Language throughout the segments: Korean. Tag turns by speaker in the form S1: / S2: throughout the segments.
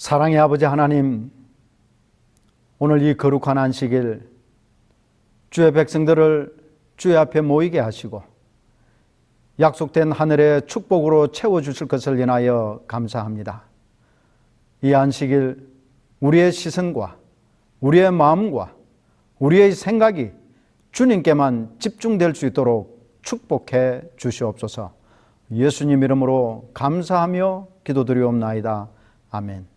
S1: 사랑의 아버지 하나님, 오늘 이 거룩한 안식일 주의 백성들을 주의 앞에 모이게 하시고 약속된 하늘의 축복으로 채워주실 것을 인하여 감사합니다. 이 안식일 우리의 시선과 우리의 마음과 우리의 생각이 주님께만 집중될 수 있도록 축복해 주시옵소서. 예수님 이름으로 감사하며 기도드리옵나이다. 아멘.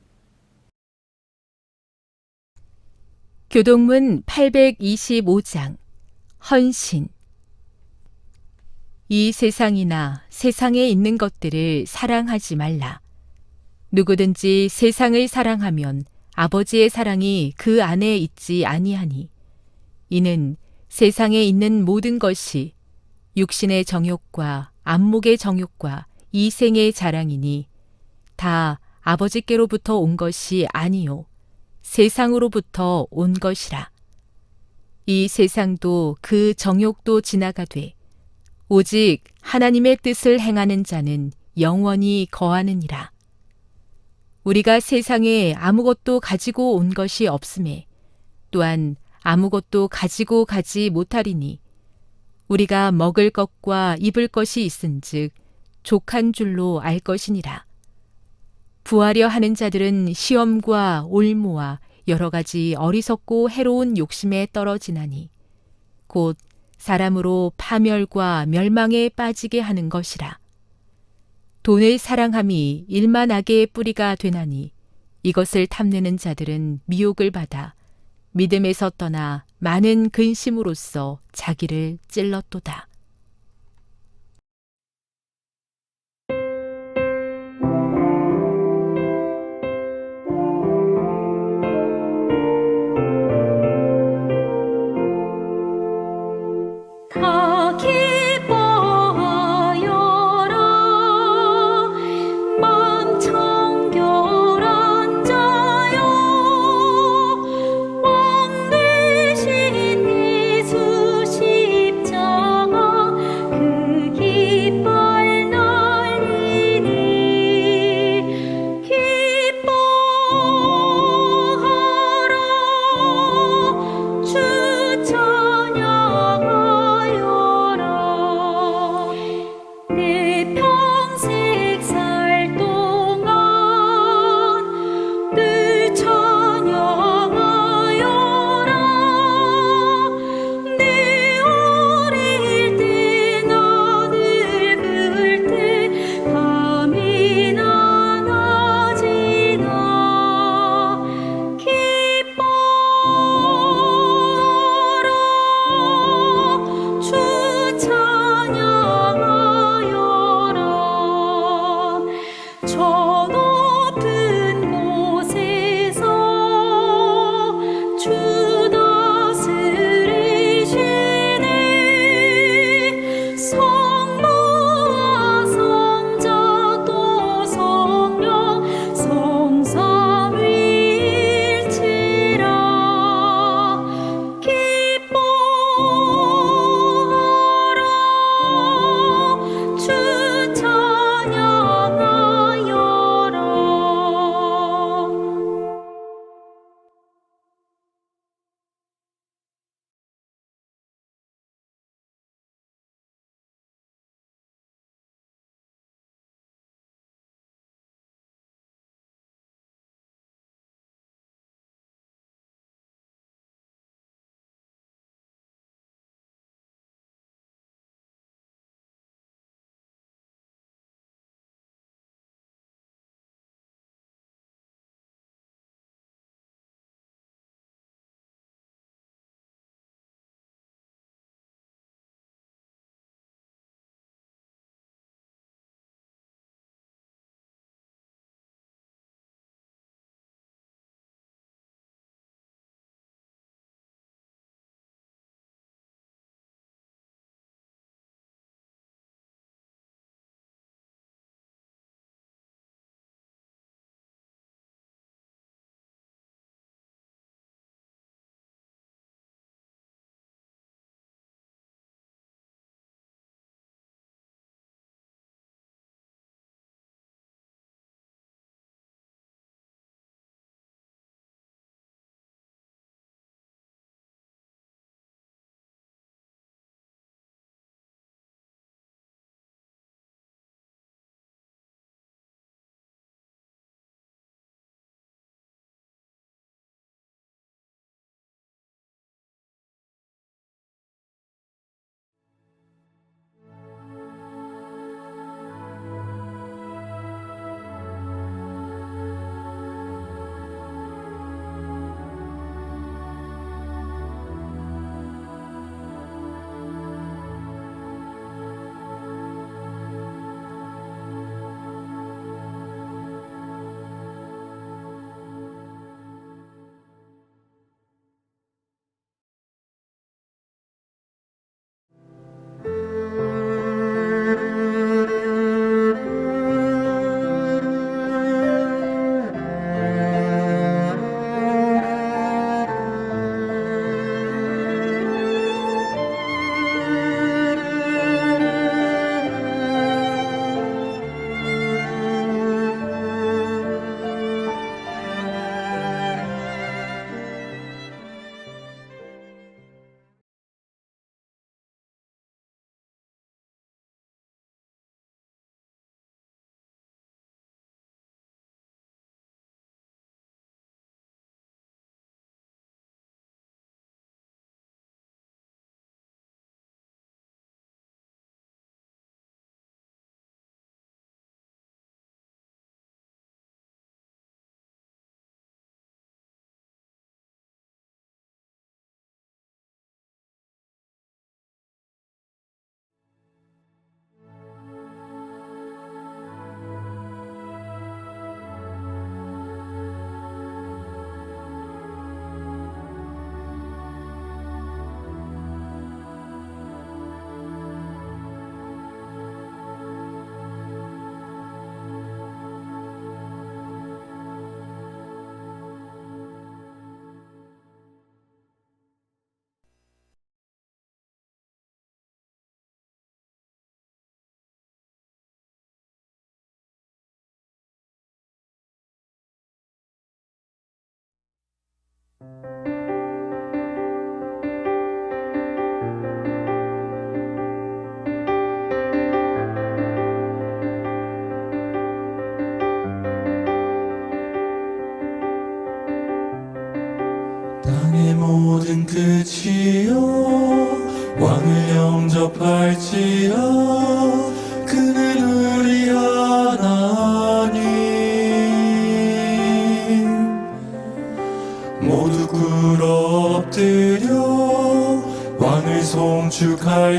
S2: 교동문 825장 헌신. 이 세상이나 세상에 있는 것들을 사랑하지 말라. 누구든지 세상을 사랑하면 아버지의 사랑이 그 안에 있지 아니하니, 이는 세상에 있는 모든 것이 육신의 정욕과 안목의 정욕과 이생의 자랑이니 다 아버지께로부터 온 것이 아니요 세상으로부터 온 것이라. 이 세상도 그 정욕도 지나가되 오직 하나님의 뜻을 행하는 자는 영원히 거하느니라. 우리가 세상에 아무것도 가지고 온 것이 없음에 또한 아무것도 가지고 가지 못하리니, 우리가 먹을 것과 입을 것이 있은즉 족한 줄로 알 것이니라. 부하려 하는 자들은 시험과 올무와 여러 가지 어리석고 해로운 욕심에 떨어지나니 곧 사람으로 파멸과 멸망에 빠지게 하는 것이라. 돈을 사랑함이 일만악의 뿌리가 되나니 이것을 탐내는 자들은 미혹을 받아 믿음에서 떠나 많은 근심으로써 자기를 찔렀도다.
S3: 다 기뻐하여라 마음 청결한 자여, 왕 되신 예수 십자가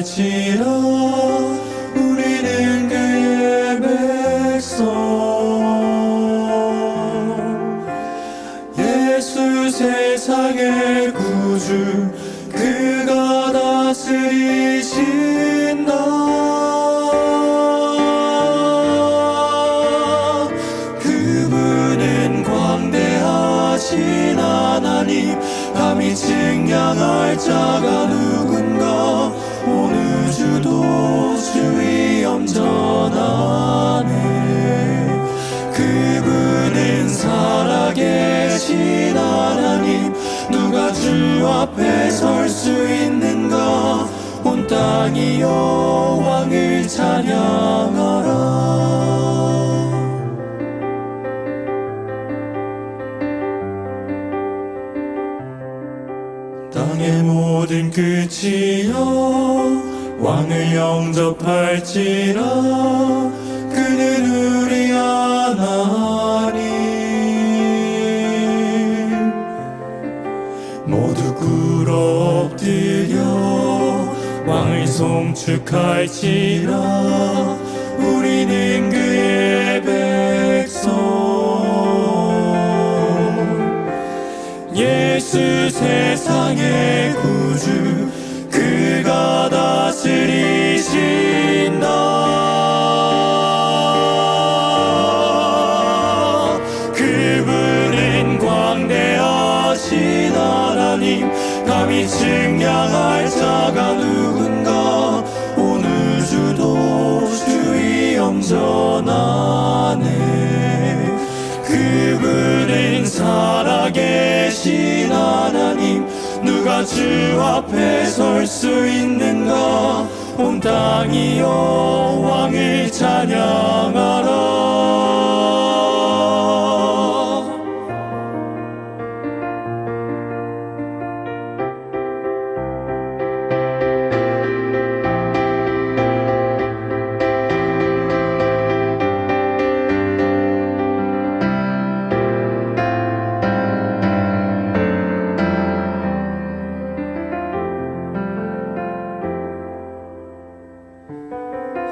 S4: 영접할지라 우리는 그의 백성 예수 세상의 구주 그가 다스리신다 그분은 광대하신 하나님 감히 측량할 자가 누군가 온 우주도 주의 엄전하네 그분은 살아계신 하나님 누가 주 앞에 설 수 있는가 온 땅이 여호와를 찬양하라 땅의 모든 끝이여 왕을 영접할지라 그는 우리 하나님 모두 꿇어 엎드려 왕을 송축할지라 우리는 그의 백성 예수 세상의 구주 그가 다스리신다 그분은 광대하신 하나님 감히 측량할 자가 누군가 온 우주도 주의 엄전하네 그분은 살아계신 하나님 누가 주 앞에 설 수 있는가 온 땅이 여호와를 찬양하라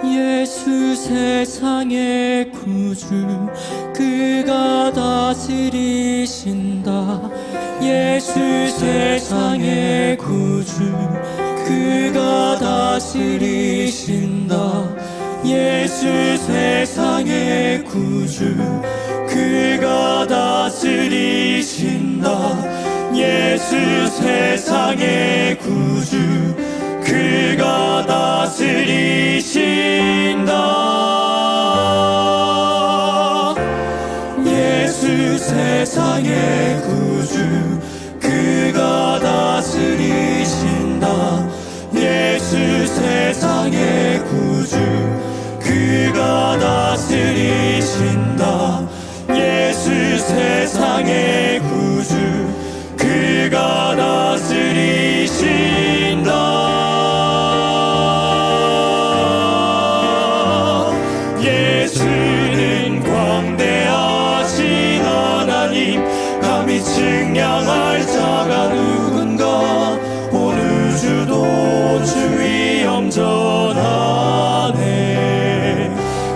S4: 예수 세상의 구주 그가 다스리신다 예수 세상의 구주 그가 다스리신다 예수 세상의 구주 그가 다스리신다 예수 세상의 구주 그가 다스리신다 예수 세상의 구주 그가 다스리신다 예수 세상의 구주 그가 다스리신다 예수 세상의 구주 그가 다스리신다 예수는 광대하신 하나님 감히 측량할 자가 누군가 온 우주도 주의 엄전하네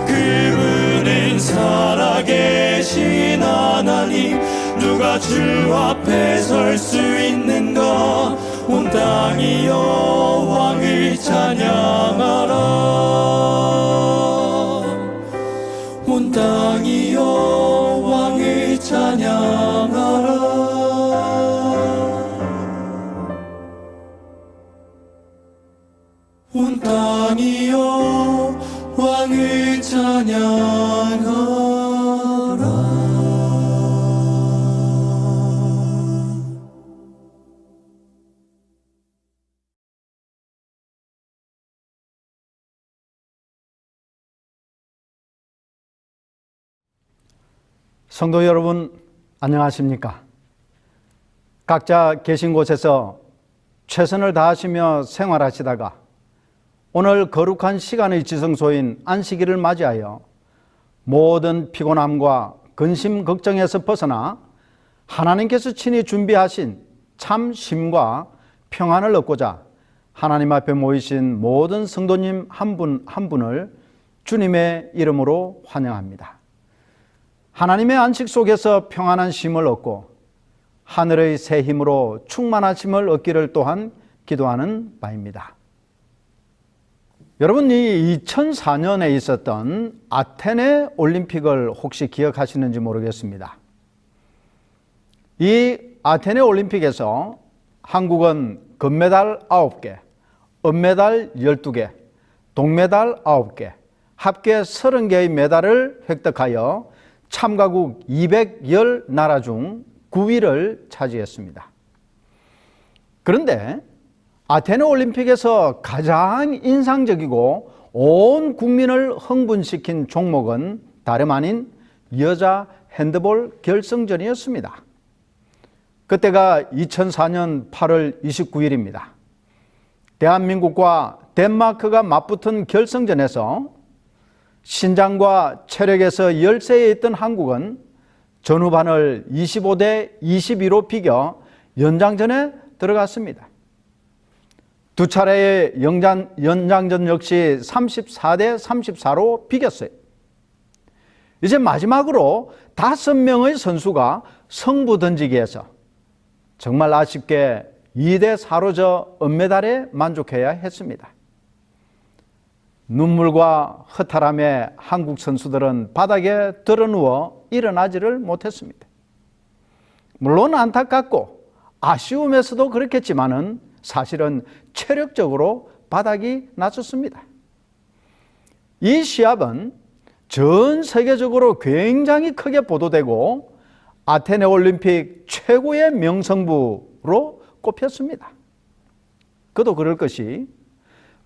S4: 그분은 살아계신 하나님 누가 주 앞에 설 수 있는가 온 땅이 여호와를 찬양하라 온 땅이 여호와를 찬양하라 온 땅이 여호와를 찬양하라
S1: 성도 여러분, 안녕하십니까? 각자 계신 곳에서 최선을 다하시며 생활하시다가 오늘 거룩한 시간의 지성소인 안식일을 맞이하여 모든 피곤함과 근심 걱정에서 벗어나 하나님께서 친히 준비하신 참 쉼과 평안을 얻고자 하나님 앞에 모이신 모든 성도님 한 분 한 분을 주님의 이름으로 환영합니다. 하나님의 안식 속에서 평안한 쉼을 얻고 하늘의 새 힘으로 충만하심을 얻기를 또한 기도하는 바입니다. 여러분이 2004년에 있었던 아테네 올림픽을 혹시 기억하시는지 모르겠습니다. 이 아테네 올림픽에서 한국은 금메달 9개, 은메달 12개, 동메달 9개, 합계 30개의 메달을 획득하여 참가국 210나라 중 9위를 차지했습니다. 그런데 아테네 올림픽에서 가장 인상적이고 온 국민을 흥분시킨 종목은 다름 아닌 여자 핸드볼 결승전이었습니다. 그때가 2004년 8월 29일입니다. 대한민국과 덴마크가 맞붙은 결승전에서 신장과 체력에서 열세에 있던 한국은 전후반을 25대 22로 비겨 연장전에 들어갔습니다. 두 차례의 연장전 역시 34대 34로 비겼어요. 이제 마지막으로 5명의 선수가 승부 던지기에서 정말 아쉽게 2대 4로 져 은메달에 만족해야 했습니다. 눈물과 허탈함에 한국 선수들은 바닥에 드러누워 일어나지를 못했습니다. 물론 안타깝고 아쉬움에서도 그렇겠지만은 사실은 체력적으로 바닥이 났었습니다. 이 시합은 전 세계적으로 굉장히 크게 보도되고 아테네 올림픽 최고의 명승부로 꼽혔습니다. 그도 그럴 것이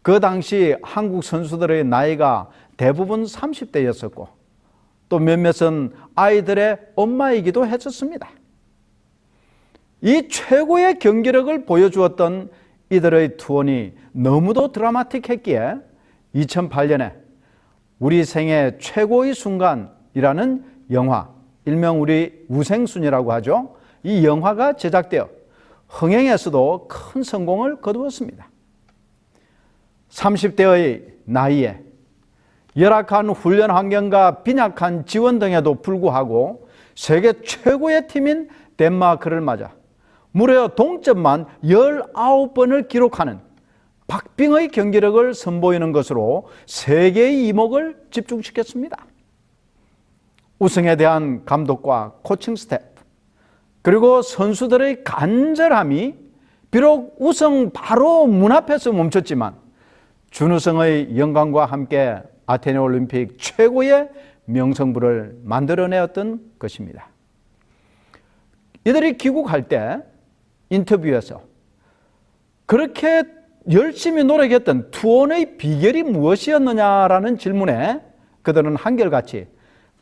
S1: 그 당시 한국 선수들의 나이가 대부분 30대였었고 또 몇몇은 아이들의 엄마이기도 했었습니다. 이 최고의 경기력을 보여주었던 이들의 투혼이 너무도 드라마틱했기에 2008년에 우리 생애 최고의 순간이라는 영화, 일명 우리 우생순이라고 하죠. 이 영화가 제작되어 흥행에서도 큰 성공을 거두었습니다. 30대의 나이에 열악한 훈련 환경과 빈약한 지원 등에도 불구하고 세계 최고의 팀인 덴마크를 맞아 무려 동점만 19번을 기록하는 박빙의 경기력을 선보이는 것으로 세계의 이목을 집중시켰습니다. 우승에 대한 감독과 코칭 스태프 그리고 선수들의 간절함이 비록 우승 바로 문 앞에서 멈췄지만 준우승의 영광과 함께 아테네 올림픽 최고의 명성부를 만들어내었던 것입니다. 이들이 귀국할 때 인터뷰에서 그렇게 열심히 노력했던 투혼의 비결이 무엇이었느냐라는 질문에 그들은 한결같이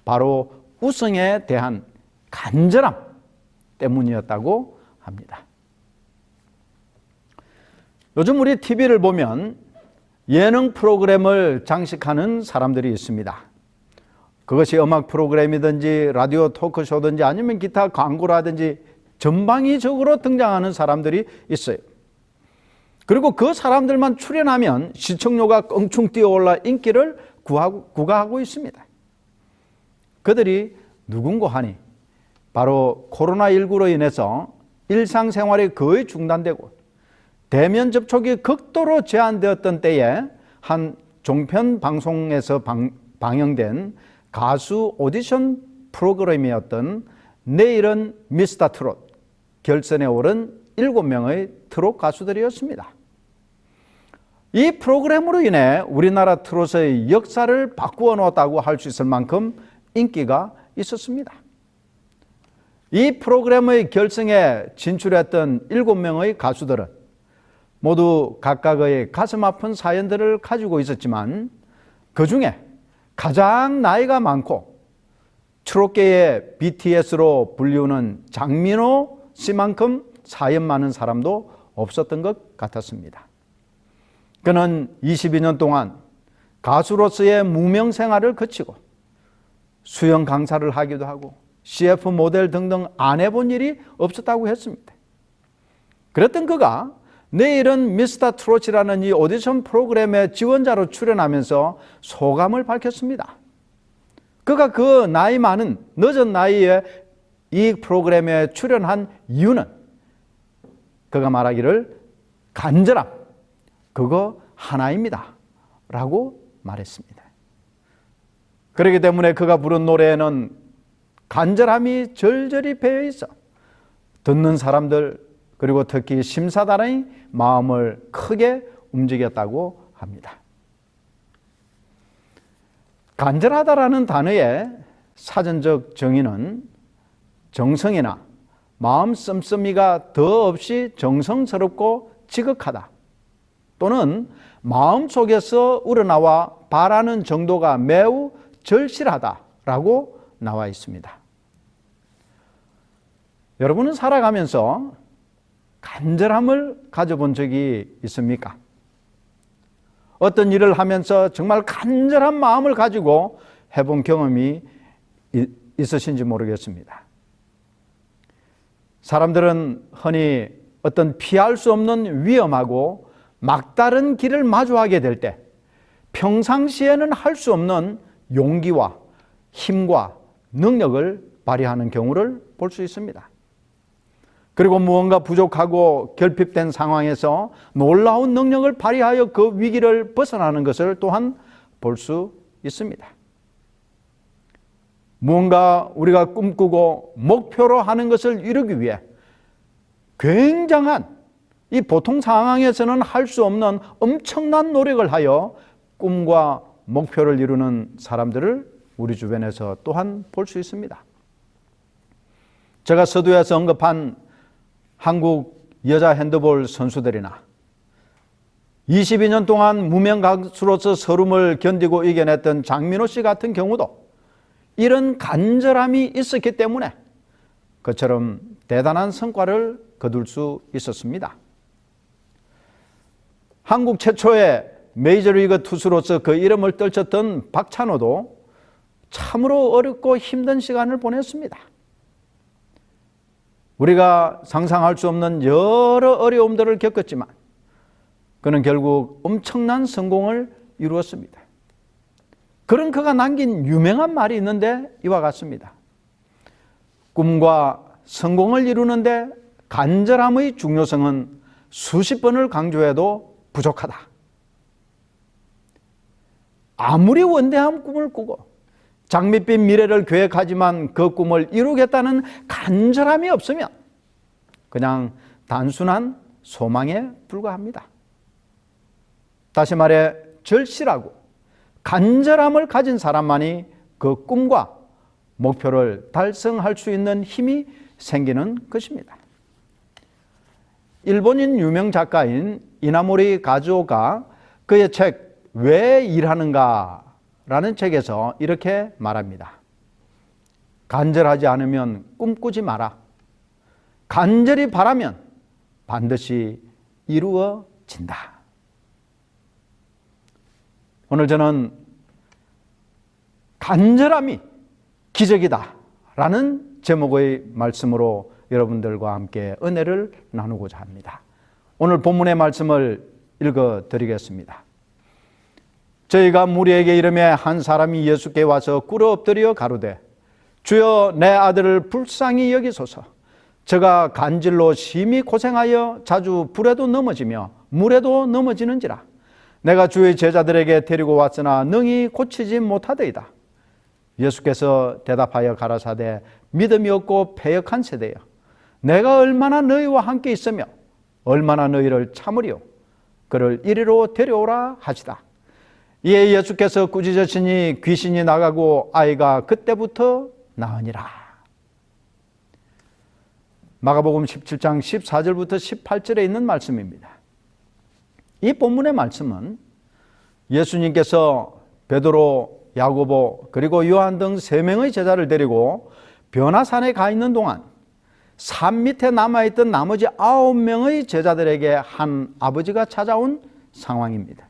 S1: 바로 우승에 대한 간절함 때문이었다고 합니다. 요즘 우리 TV를 보면 예능 프로그램을 장식하는 사람들이 있습니다. 그것이 음악 프로그램이든지 라디오 토크쇼든지 아니면 기타 광고라든지 전방위적으로 등장하는 사람들이 있어요. 그리고 그 사람들만 출연하면 시청료가 껑충 뛰어올라 인기를 구가하고 있습니다. 그들이 누군고 하니 바로 코로나19로 인해서 일상생활이 거의 중단되고 대면 접촉이 극도로 제한되었던 때에 한 종편 방송에서 방영된 가수 오디션 프로그램이었던 내일은 미스터 트롯 결선에 오른 7명의 트롯 가수들이었습니다. 이 프로그램으로 인해 우리나라 트롯의 역사를 바꾸어 놓았다고 할 수 있을 만큼 인기가 있었습니다. 이 프로그램의 결승에 진출했던 7명의 가수들은 모두 각각의 가슴 아픈 사연들을 가지고 있었지만 그 중에 가장 나이가 많고 트롯계의 BTS로 불리우는 장민호 씨만큼 사연 많은 사람도 없었던 것 같았습니다. 그는 22년 동안 가수로서의 무명 생활을 거치고 수영 강사를 하기도 하고 CF 모델 등등 안 해본 일이 없었다고 했습니다. 그랬던 그가 내일은 미스터 트롯이라는 이 오디션 프로그램의 지원자로 출연하면서 소감을 밝혔습니다. 그가 그 나이 많은 늦은 나이에 이 프로그램에 출연한 이유는 그가 말하기를 간절함, 그거 하나입니다 라고 말했습니다. 그렇기 때문에 그가 부른 노래에는 간절함이 절절히 배어 있어 듣는 사람들 그리고 특히 심사단의 마음을 크게 움직였다고 합니다. 간절하다라는 단어의 사전적 정의는 정성이나 마음 씀씀이가 더 없이 정성스럽고 지극하다 또는 마음속에서 우러나와 바라는 정도가 매우 절실하다라고 나와 있습니다. 여러분은 살아가면서 간절함을 가져본 적이 있습니까? 어떤 일을 하면서 정말 간절한 마음을 가지고 해본 경험이 있으신지 모르겠습니다. 사람들은 흔히 어떤 피할 수 없는 위험하고 막다른 길을 마주하게 될 때 평상시에는 할 수 없는 용기와 힘과 능력을 발휘하는 경우를 볼 수 있습니다. 그리고 무언가 부족하고 결핍된 상황에서 놀라운 능력을 발휘하여 그 위기를 벗어나는 것을 또한 볼 수 있습니다. 무언가 우리가 꿈꾸고 목표로 하는 것을 이루기 위해 굉장한 이 보통 상황에서는 할 수 없는 엄청난 노력을 하여 꿈과 목표를 이루는 사람들을 우리 주변에서 또한 볼 수 있습니다. 제가 서두에서 언급한 한국 여자 핸드볼 선수들이나 22년 동안 무명 가수로서 서름을 견디고 이겨냈던 장민호 씨 같은 경우도 이런 간절함이 있었기 때문에 그처럼 대단한 성과를 거둘 수 있었습니다. 한국 최초의 메이저리그 투수로서 그 이름을 떨쳤던 박찬호도 참으로 어렵고 힘든 시간을 보냈습니다. 우리가 상상할 수 없는 여러 어려움들을 겪었지만 그는 결국 엄청난 성공을 이루었습니다. 그런 그가 남긴 유명한 말이 있는데 이와 같습니다. 꿈과 성공을 이루는데 간절함의 중요성은 수십 번을 강조해도 부족하다. 아무리 원대한 꿈을 꾸고 장밋빛 미래를 계획하지만 그 꿈을 이루겠다는 간절함이 없으면 그냥 단순한 소망에 불과합니다. 다시 말해 절실하고 간절함을 가진 사람만이 그 꿈과 목표를 달성할 수 있는 힘이 생기는 것입니다. 일본인 유명 작가인 이나모리 가즈오가 그의 책 왜 일하는가 라는 책에서 이렇게 말합니다. 간절하지 않으면 꿈꾸지 마라. 간절히 바라면 반드시 이루어진다. 오늘 저는 간절함이 기적이다 라는 제목의 말씀으로 여러분들과 함께 은혜를 나누고자 합니다. 오늘 본문의 말씀을 읽어드리겠습니다. 저희가 무리에게 이르매 한 사람이 예수께 와서 꿇어 엎드려 가로되 주여 내 아들을 불쌍히 여기소서. 저가 간질로 심히 고생하여 자주 불에도 넘어지며 물에도 넘어지는지라. 내가 주의 제자들에게 데리고 왔으나 능히 고치지 못하더이다. 예수께서 대답하여 가라사대 믿음이 없고 패역한 세대여, 내가 얼마나 너희와 함께 있으며 얼마나 너희를 참으리요. 그를 이리로 데려오라 하시다. 이에 예수께서 꾸짖으시니 귀신이 나가고 아이가 그때부터 나으니라. 마가복음 17장 14절부터 18절에 있는 말씀입니다. 이 본문의 말씀은 예수님께서 베드로, 야고보 그리고 요한 등 3명의 제자를 데리고 변화산에 가 있는 동안 산 밑에 남아있던 나머지 9명의 제자들에게 한 아버지가 찾아온 상황입니다.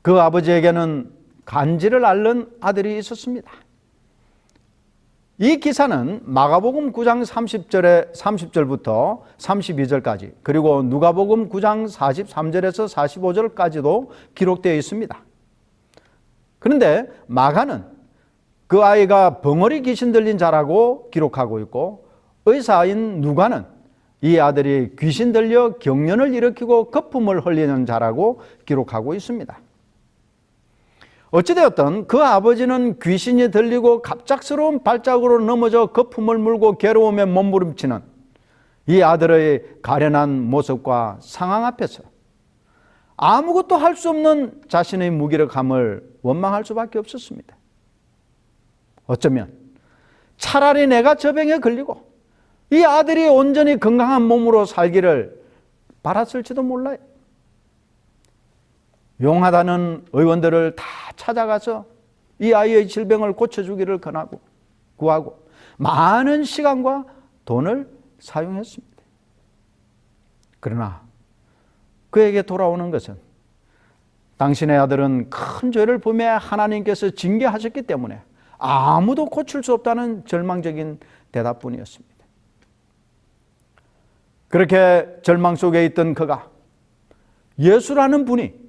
S1: 그 아버지에게는 간질을 앓는 아들이 있었습니다. 이 기사는 마가복음 9장 30절부터 32절까지 그리고 누가복음 9장 43절에서 45절까지도 기록되어 있습니다. 그런데 마가는 그 아이가 벙어리 귀신 들린 자라고 기록하고 있고 의사인 누가는 이 아들이 귀신 들려 경련을 일으키고 거품을 흘리는 자라고 기록하고 있습니다. 어찌되었든 그 아버지는 귀신이 들리고 갑작스러운 발작으로 넘어져 거품을 물고 괴로움에 몸부림치는 이 아들의 가련한 모습과 상황 앞에서 아무것도 할 수 없는 자신의 무기력함을 원망할 수밖에 없었습니다. 어쩌면 차라리 내가 저 병에 걸리고 이 아들이 온전히 건강한 몸으로 살기를 바랐을지도 몰라요. 용하다는 의원들을 다 찾아가서 이 아이의 질병을 고쳐주기를 구하고 많은 시간과 돈을 사용했습니다. 그러나 그에게 돌아오는 것은 당신의 아들은 큰 죄를 범해 하나님께서 징계하셨기 때문에 아무도 고칠 수 없다는 절망적인 대답뿐이었습니다. 그렇게 절망 속에 있던 그가 예수라는 분이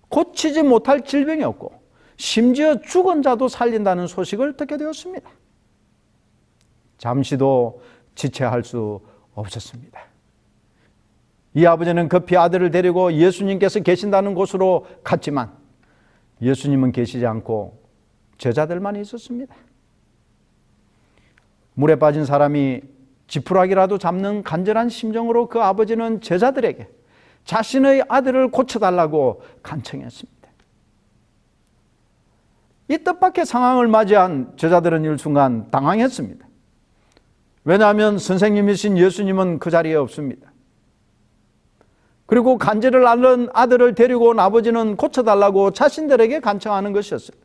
S1: 고치지 못할 질병이 없고 심지어 죽은 자도 살린다는 소식을 듣게 되었습니다. 잠시도 지체할 수 없었습니다. 이 아버지는 급히 아들을 데리고 예수님께서 계신다는 곳으로 갔지만 예수님은 계시지 않고 제자들만 있었습니다. 물에 빠진 사람이 지푸라기라도 잡는 간절한 심정으로 그 아버지는 제자들에게 자신의 아들을 고쳐달라고 간청했습니다. 이 뜻밖의 상황을 맞이한 제자들은 일순간 당황했습니다. 왜냐하면 선생님이신 예수님은 그 자리에 없습니다. 그리고 간절을 앓는 아들을 데리고 온 아버지는 고쳐달라고 자신들에게 간청하는 것이었어요.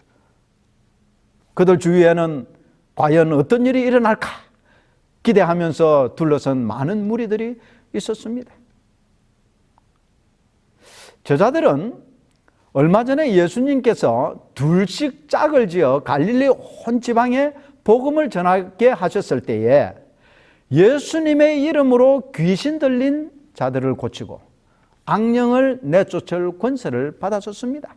S1: 그들 주위에는 과연 어떤 일이 일어날까 기대하면서 둘러선 많은 무리들이 있었습니다. 제자들은 얼마 전에 예수님께서 둘씩 짝을 지어 갈릴리 온 지방에 복음을 전하게 하셨을 때에 예수님의 이름으로 귀신 들린 자들을 고치고 악령을 내쫓을 권세를 받았었습니다.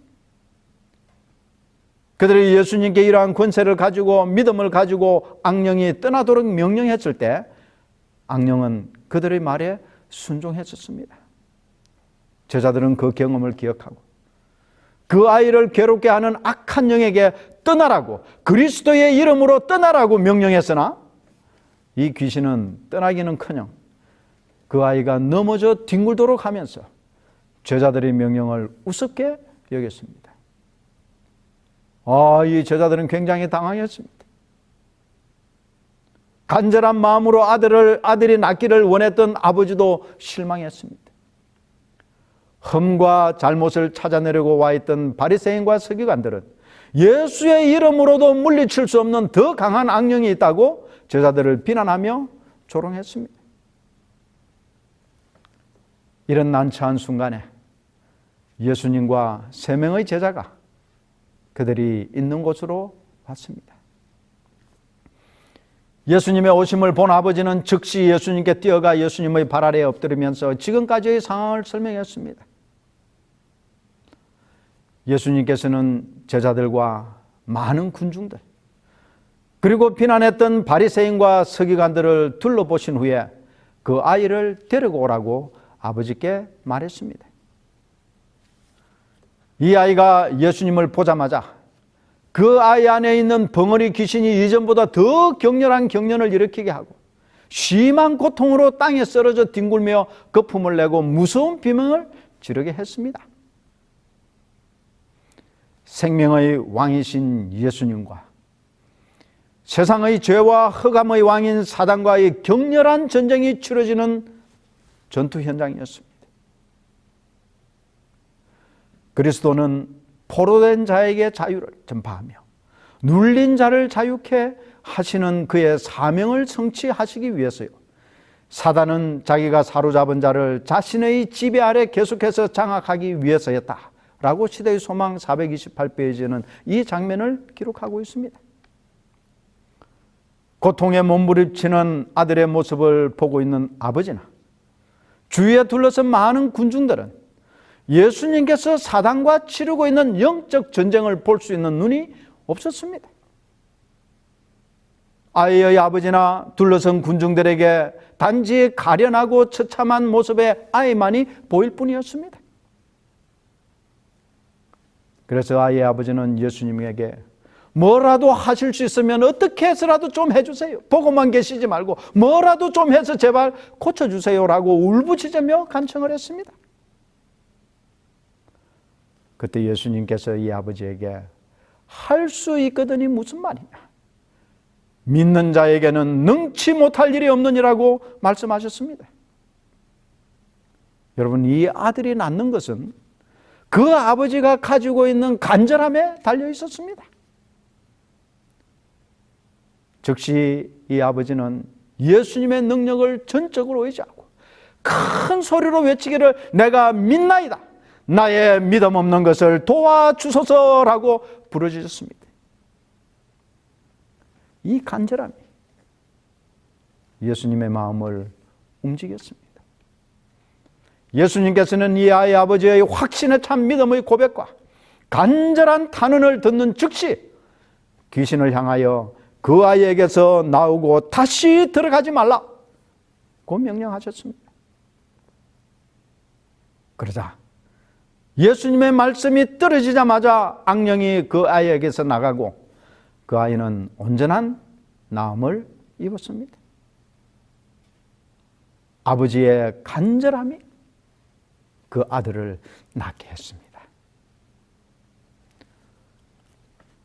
S1: 그들이 예수님께 이러한 권세를 가지고 믿음을 가지고 악령이 떠나도록 명령했을 때 악령은 그들의 말에 순종했었습니다. 제자들은 그 경험을 기억하고 그 아이를 괴롭게 하는 악한 영에게 떠나라고 그리스도의 이름으로 떠나라고 명령했으나 이 귀신은 떠나기는커녕 그 아이가 넘어져 뒹굴도록 하면서 제자들의 명령을 우습게 여겼습니다. 이 제자들은 굉장히 당황했습니다. 간절한 마음으로 아들이 낫기를 원했던 아버지도 실망했습니다. 흠과 잘못을 찾아내려고 와 있던 바리새인과 서기관들은 예수의 이름으로도 물리칠 수 없는 더 강한 악령이 있다고 제자들을 비난하며 조롱했습니다. 이런 난처한 순간에 예수님과 세 명의 제자가 그들이 있는 곳으로 왔습니다. 예수님의 오심을 본 아버지는 즉시 예수님께 뛰어가 예수님의 발 아래에 엎드리면서 지금까지의 상황을 설명했습니다. 예수님께서는 제자들과 많은 군중들 그리고 비난했던 바리새인과 서기관들을 둘러보신 후에 그 아이를 데리고 오라고 아버지께 말했습니다. 이 아이가 예수님을 보자마자 그 아이 안에 있는 벙어리 귀신이 이전보다 더 격렬한 경련을 일으키게 하고 심한 고통으로 땅에 쓰러져 뒹굴며 거품을 내고 무서운 비명을 지르게 했습니다. 생명의 왕이신 예수님과 세상의 죄와 흑암의 왕인 사단과의 격렬한 전쟁이 치러지는 전투 현장이었습니다. 그리스도는 포로된 자에게 자유를 전파하며 눌린 자를 자유케 하시는 그의 사명을 성취하시기 위해서요. 사단은 자기가 사로잡은 자를 자신의 지배 아래 계속해서 장악하기 위해서였다라고 시대의 소망 428페이지에는 이 장면을 기록하고 있습니다. 고통에 몸부림치는 아들의 모습을 보고 있는 아버지나 주위에 둘러선 많은 군중들은 예수님께서 사단과 치르고 있는 영적 전쟁을 볼 수 있는 눈이 없었습니다. 아이의 아버지나 둘러선 군중들에게 단지 가련하고 처참한 모습의 아이만이 보일 뿐이었습니다. 그래서 아이의 아버지는 예수님에게 뭐라도 하실 수 있으면 어떻게 해서라도 좀 해주세요. 보고만 계시지 말고 뭐라도 좀 해서 제발 고쳐주세요라고 울부짖으며 간청을 했습니다. 그때 예수님께서 이 아버지에게 할 수 있거든이 무슨 말이냐, 믿는 자에게는 능치 못할 일이 없느니라고 말씀하셨습니다. 여러분, 이 아들이 낳는 것은 그 아버지가 가지고 있는 간절함에 달려 있었습니다. 즉시 이 아버지는 예수님의 능력을 전적으로 의지하고 큰 소리로 외치기를 내가 믿나이다, 나의 믿음 없는 것을 도와주소서라고 부르짖었습니다. 이 간절함이 예수님의 마음을 움직였습니다. 예수님께서는 이 아이 아버지의 확신에 찬 믿음의 고백과 간절한 탄원을 듣는 즉시 귀신을 향하여 그 아이에게서 나오고 다시 들어가지 말라고 명령하셨습니다. 그러자 예수님의 말씀이 떨어지자마자 악령이 그 아이에게서 나가고 그 아이는 온전한 나음을 입었습니다. 아버지의 간절함이 그 아들을 낳게 했습니다.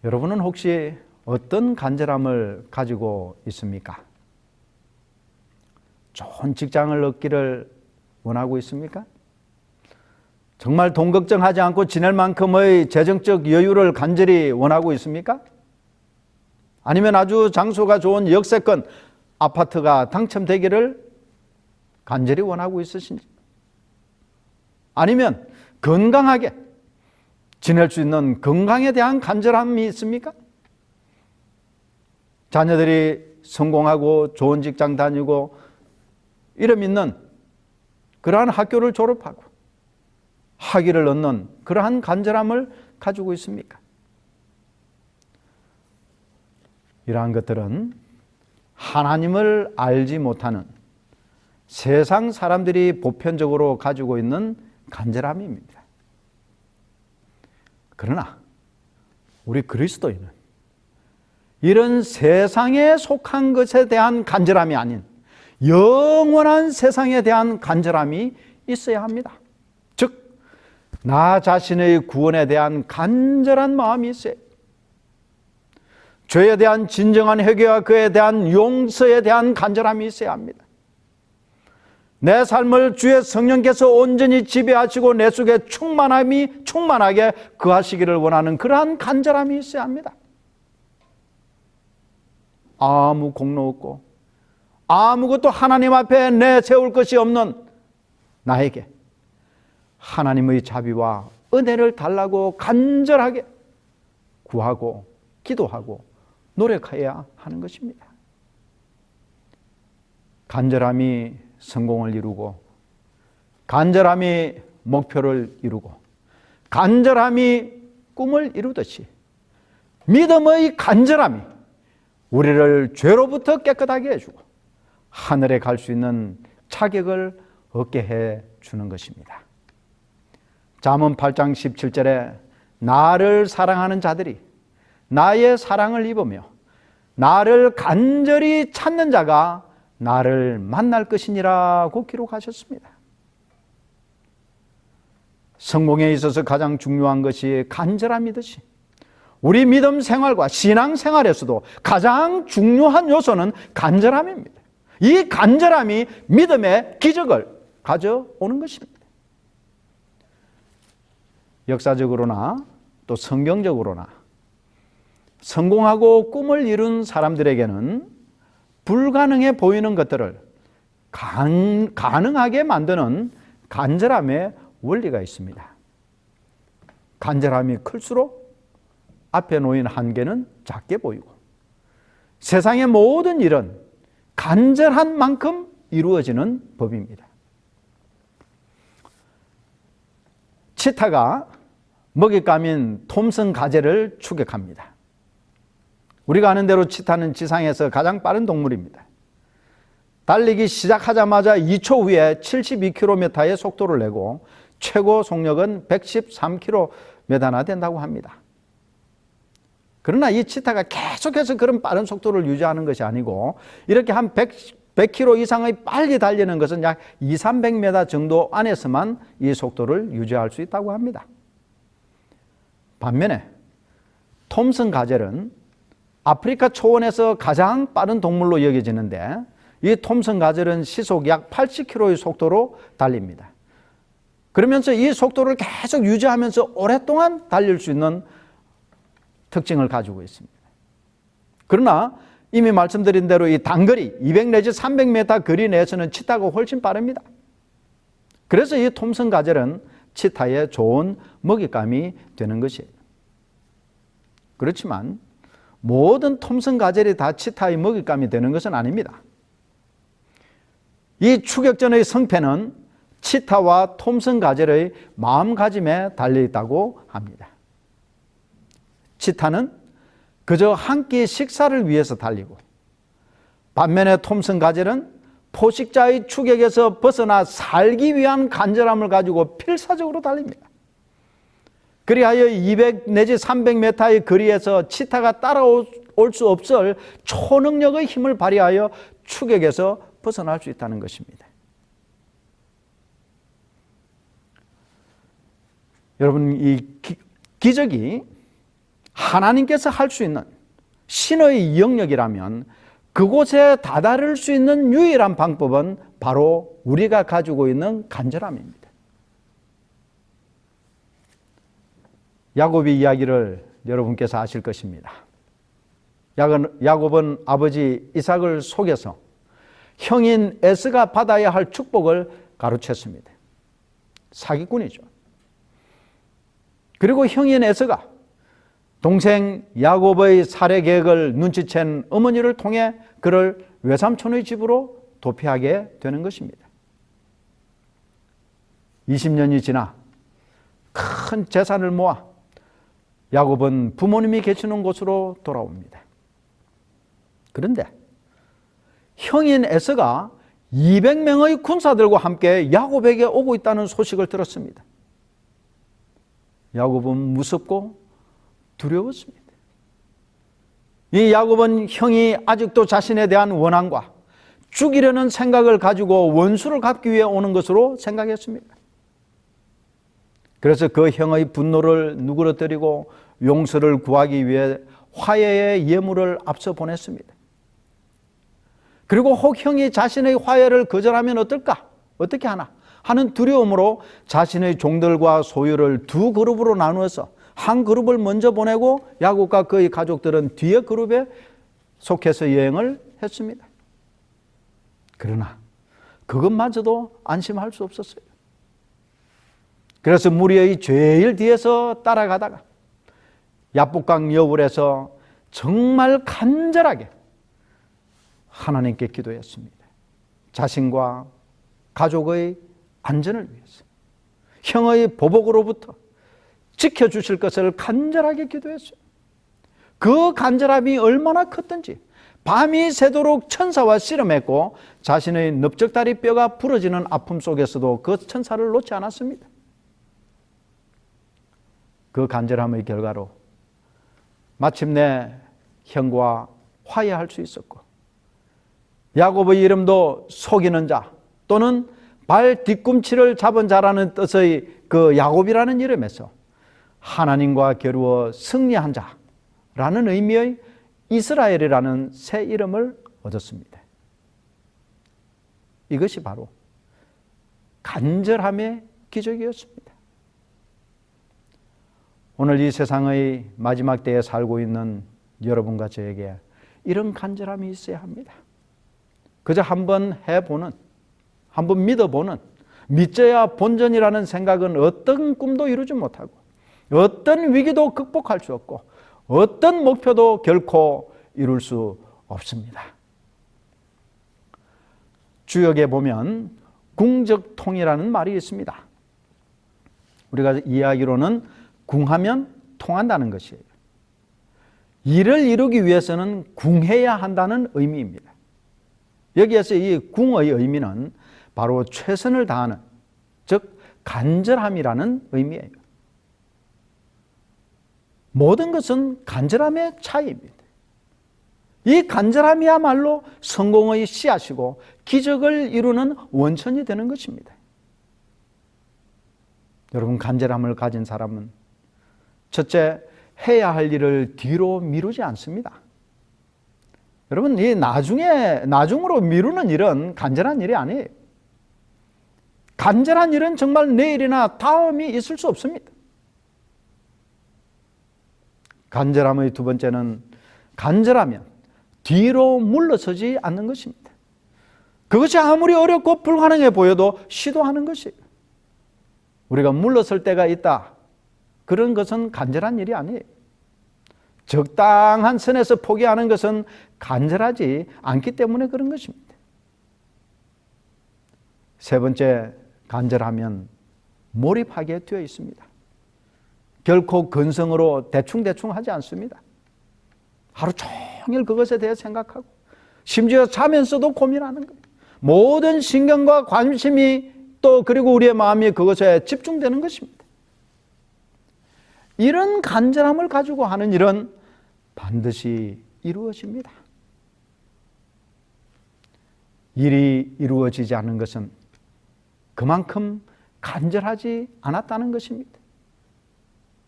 S1: 여러분은 혹시 어떤 간절함을 가지고 있습니까? 좋은 직장을 얻기를 원하고 있습니까? 정말 돈 걱정하지 않고 지낼 만큼의 재정적 여유를 간절히 원하고 있습니까? 아니면 아주 장소가 좋은 역세권 아파트가 당첨되기를 간절히 원하고 있으신지, 아니면 건강하게 지낼 수 있는 건강에 대한 간절함이 있습니까? 자녀들이 성공하고 좋은 직장 다니고 이름 있는 그러한 학교를 졸업하고 학위를 얻는 그러한 간절함을 가지고 있습니까? 이러한 것들은 하나님을 알지 못하는 세상 사람들이 보편적으로 가지고 있는 간절함입니다. 그러나 우리 그리스도인은 이런 세상에 속한 것에 대한 간절함이 아닌 영원한 세상에 대한 간절함이 있어야 합니다. 즉, 나 자신의 구원에 대한 간절한 마음이 있어요. 죄에 대한 진정한 회개와 그에 대한 용서에 대한 간절함이 있어야 합니다. 내 삶을 주의 성령께서 온전히 지배하시고 내 속에 충만하게 거하시기를 원하는 그러한 간절함이 있어야 합니다. 아무 공로 없고 아무것도 하나님 앞에 내세울 것이 없는 나에게 하나님의 자비와 은혜를 달라고 간절하게 구하고 기도하고 노력해야 하는 것입니다. 간절함이 성공을 이루고, 간절함이 목표를 이루고, 간절함이 꿈을 이루듯이 믿음의 간절함이 우리를 죄로부터 깨끗하게 해주고 하늘에 갈 수 있는 자격을 얻게 해 주는 것입니다. 잠언 8장 17절에 나를 사랑하는 자들이 나의 사랑을 입으며 나를 간절히 찾는 자가 나를 만날 것이니라고 기록하셨습니다. 성공에 있어서 가장 중요한 것이 간절함이듯이 우리 믿음 생활과 신앙 생활에서도 가장 중요한 요소는 간절함입니다. 이 간절함이 믿음의 기적을 가져오는 것입니다. 역사적으로나 또 성경적으로나 성공하고 꿈을 이룬 사람들에게는 불가능해 보이는 것들을 가능하게 만드는 간절함의 원리가 있습니다. 간절함이 클수록 앞에 놓인 한계는 작게 보이고 세상의 모든 일은 간절한 만큼 이루어지는 법입니다. 치타가 먹잇감인 톰슨 가젤을 추격합니다. 우리가 아는 대로 치타는 지상에서 가장 빠른 동물입니다. 달리기 시작하자마자 2초 후에 72km의 속도를 내고 최고 속력은 113km나 된다고 합니다. 그러나 이 치타가 계속해서 그런 빠른 속도를 유지하는 것이 아니고 이렇게 한 100km 이상의 빨리 달리는 것은 약 200-300m 정도 안에서만 이 속도를 유지할 수 있다고 합니다. 반면에 톰슨 가젤은 아프리카 초원에서 가장 빠른 동물로 여겨지는데 이 톰슨 가젤은 시속 약 80km의 속도로 달립니다. 그러면서 이 속도를 계속 유지하면서 오랫동안 달릴 수 있는 특징을 가지고 있습니다. 그러나 이미 말씀드린 대로 이 단거리 200 내지 300m 거리 내에서는 치타가 훨씬 빠릅니다. 그래서 이 톰슨 가젤은 치타의 좋은 먹잇감이 되는 것이에요. 그렇지만 모든 톰슨 가젤이 다 치타의 먹잇감이 되는 것은 아닙니다. 이 추격전의 성패는 치타와 톰슨 가젤의 마음가짐에 달려있다고 합니다. 치타는 그저 한 끼 식사를 위해서 달리고 반면에 톰슨 가젤은 포식자의 추격에서 벗어나 살기 위한 간절함을 가지고 필사적으로 달립니다. 그리하여 200 내지 300m의 거리에서 치타가 따라올 수 없을 초능력의 힘을 발휘하여 추격에서 벗어날 수 있다는 것입니다. 여러분, 이 기적이 하나님께서 할 수 있는 신의 영역이라면 그곳에 다다를 수 있는 유일한 방법은 바로 우리가 가지고 있는 간절함입니다. 야곱의 이야기를 여러분께서 아실 것입니다. 야곱은 아버지 이삭을 속여서 형인 에서가 받아야 할 축복을 가로챘습니다. 사기꾼이죠. 그리고 형인 에서가 동생 야곱의 살해 계획을 눈치챈 어머니를 통해 그를 외삼촌의 집으로 도피하게 되는 것입니다. 20년이 지나 큰 재산을 모아 야곱은 부모님이 계시는 곳으로 돌아옵니다. 그런데 형인 에서가 200명의 군사들과 함께 야곱에게 오고 있다는 소식을 들었습니다. 야곱은 무섭고 두려웠습니다. 이 야곱은 형이 아직도 자신에 대한 원한과 죽이려는 생각을 가지고 원수를 갚기 위해 오는 것으로 생각했습니다. 그래서 그 형의 분노를 누그러뜨리고 용서를 구하기 위해 화해의 예물을 앞서 보냈습니다. 그리고 혹 형이 자신의 화해를 거절하면 어떨까? 어떻게 하나? 하는 두려움으로 자신의 종들과 소유를 두 그룹으로 나누어서 한 그룹을 먼저 보내고 야곱과 그의 가족들은 뒤에 그룹에 속해서 여행을 했습니다. 그러나 그것마저도 안심할 수 없었어요. 그래서 무리의 제일 뒤에서 따라가다가 야복강 여울에서 정말 간절하게 하나님께 기도했습니다. 자신과 가족의 안전을 위해서 형의 보복으로부터 지켜주실 것을 간절하게 기도했어요. 그 간절함이 얼마나 컸던지 밤이 새도록 천사와 씨름했고 자신의 넓적다리 뼈가 부러지는 아픔 속에서도 그 천사를 놓지 않았습니다. 그 간절함의 결과로 마침내 형과 화해할 수 있었고 야곱의 이름도 속이는 자 또는 발 뒤꿈치를 잡은 자라는 뜻의 그 야곱이라는 이름에서 하나님과 겨루어 승리한 자라는 의미의 이스라엘이라는 새 이름을 얻었습니다. 이것이 바로 간절함의 기적이었습니다. 오늘 이 세상의 마지막 때에 살고 있는 여러분과 저에게 이런 간절함이 있어야 합니다. 그저 한번 해보는, 한번 믿어보는, 믿져야 본전이라는 생각은 어떤 꿈도 이루지 못하고 어떤 위기도 극복할 수 없고 어떤 목표도 결코 이룰 수 없습니다. 주역에 보면 궁적통이라는 말이 있습니다. 우리가 이야기로는 궁하면 통한다는 것이에요. 일을 이루기 위해서는 궁해야 한다는 의미입니다. 여기에서 이 궁의 의미는 바로 최선을 다하는, 즉 간절함이라는 의미예요. 모든 것은 간절함의 차이입니다. 이 간절함이야말로 성공의 씨앗이고 기적을 이루는 원천이 되는 것입니다. 여러분, 간절함을 가진 사람은 첫째, 해야 할 일을 뒤로 미루지 않습니다. 여러분, 이 나중으로 미루는 일은 간절한 일이 아니에요. 간절한 일은 정말 내일이나 다음이 있을 수 없습니다. 간절함의 두 번째는 간절하면 뒤로 물러서지 않는 것입니다. 그것이 아무리 어렵고 불가능해 보여도 시도하는 것이에요. 우리가 물러설 때가 있다. 그런 것은 간절한 일이 아니에요. 적당한 선에서 포기하는 것은 간절하지 않기 때문에 그런 것입니다. 세 번째, 간절하면 몰입하게 되어 있습니다. 결코 근성으로 대충 하지 않습니다. 하루 종일 그것에 대해 생각하고 심지어 자면서도 고민하는 거예요. 모든 신경과 관심이 또 그리고 우리의 마음이 그것에 집중되는 것입니다. 이런 간절함을 가지고 하는 일은 반드시 이루어집니다. 일이 이루어지지 않는 것은 그만큼 간절하지 않았다는 것입니다.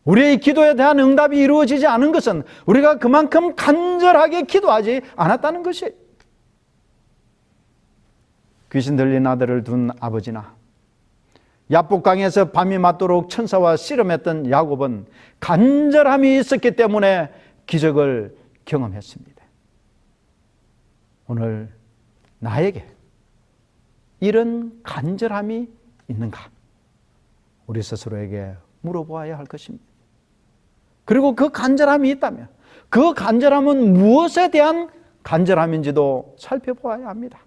S1: 우리의 기도에 대한 응답이 이루어지지 않은 것은 우리가 그만큼 간절하게 기도하지 않았다는 것이에요. 귀신 들린 아들을 둔 아버지나 야복강에서 밤이 맞도록 천사와 씨름했던 야곱은 간절함이 있었기 때문에 기적을 경험했습니다. 오늘 나에게 이런 간절함이 있는가? 우리 스스로에게 물어보아야 할 것입니다. 그리고 그 간절함이 있다면 그 간절함은 무엇에 대한 간절함인지도 살펴보아야 합니다.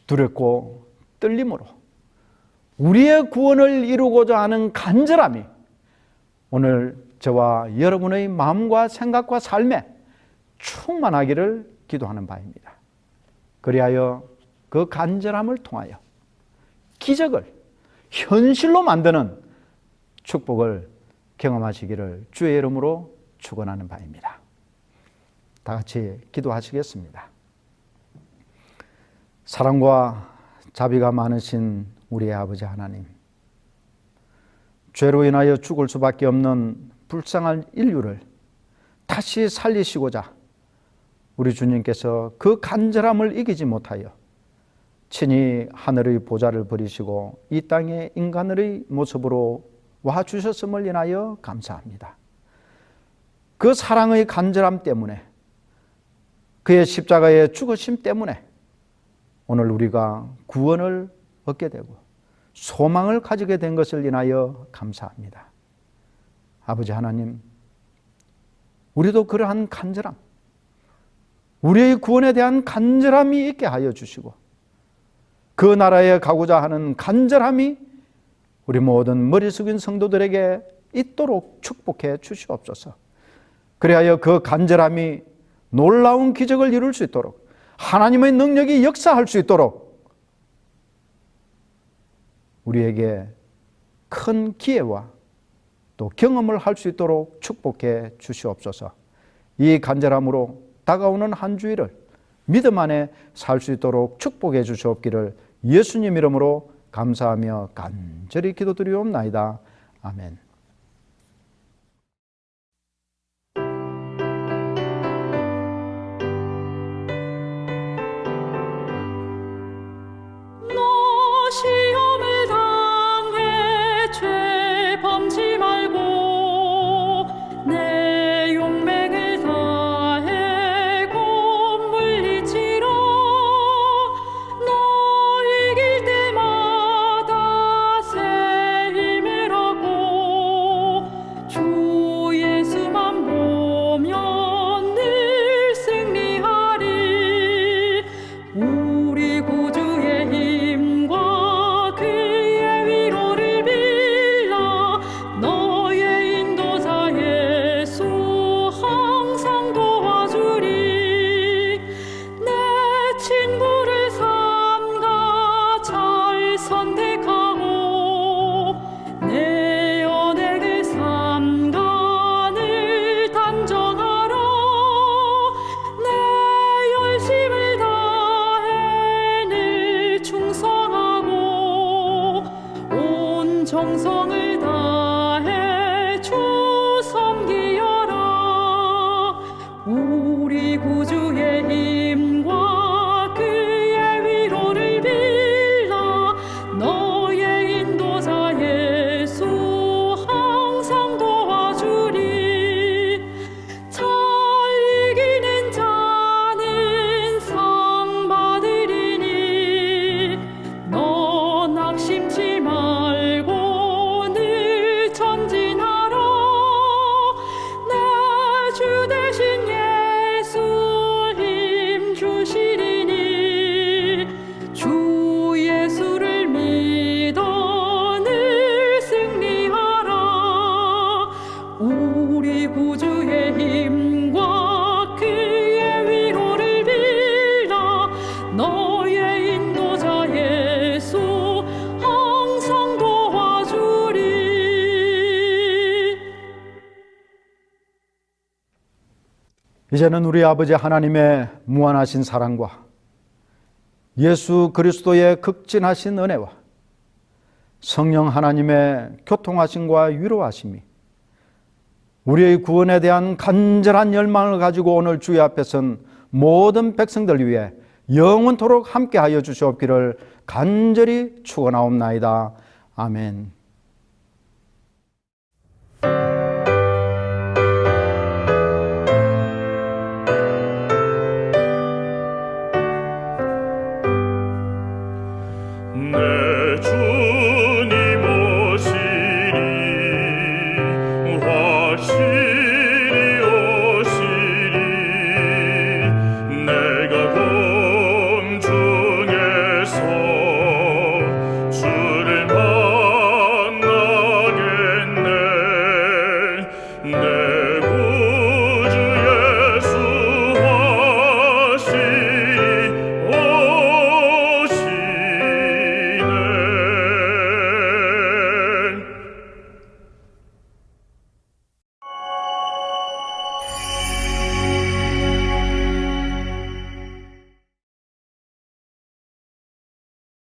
S1: 두렵고 떨림으로 우리의 구원을 이루고자 하는 간절함이 오늘 저와 여러분의 마음과 생각과 삶에 충만하기를 기도하는 바입니다. 그리하여 그 간절함을 통하여 기적을 현실로 만드는 축복을 경험하시기를 주의 이름으로 축원하는 바입니다. 다 같이 기도하시겠습니다. 사랑과 자비가 많으신 우리의 아버지 하나님, 죄로 인하여 죽을 수밖에 없는 불쌍한 인류를 다시 살리시고자 우리 주님께서 그 간절함을 이기지 못하여 친히 하늘의 보좌를 버리시고 이 땅에 인간의 모습으로 와주셨음을 인하여 감사합니다. 그 사랑의 간절함 때문에, 그의 십자가의 죽으심 때문에 오늘 우리가 구원을 얻게 되고 소망을 가지게 된 것을 인하여 감사합니다. 아버지 하나님, 우리도 그러한 간절함, 우리의 구원에 대한 간절함이 있게 하여 주시고 그 나라에 가고자 하는 간절함이 우리 모든 머리 숙인 성도들에게 있도록 축복해 주시옵소서. 그리하여 그 간절함이 놀라운 기적을 이룰 수 있도록, 하나님의 능력이 역사할 수 있도록 우리에게 큰 기회와 또 경험을 할 수 있도록 축복해 주시옵소서. 이 간절함으로 다가오는 한 주일을 믿음 안에 살 수 있도록 축복해 주시옵기를 예수님 이름으로 감사하며 간절히 기도드리옵나이다. 아멘.
S3: 너 시험을 당해 죄 범치 말고 내 용맹을 다해 곧 물리치라. 너 이길 때마다 새 힘을 얻고 우리 구주의 힘과 그의 위로를 빌라. 너의 인도자 예수 항상 도와주리.
S1: 이제는 우리 아버지 하나님의 무한하신 사랑과 예수 그리스도의 극진하신 은혜와 성령 하나님의 교통하심과 위로하심이 우리의 구원에 대한 간절한 열망을 가지고 오늘 주의 앞에 선 모든 백성들 위해 영원토록 함께하여 주시옵기를 간절히 축원하옵나이다. 아멘.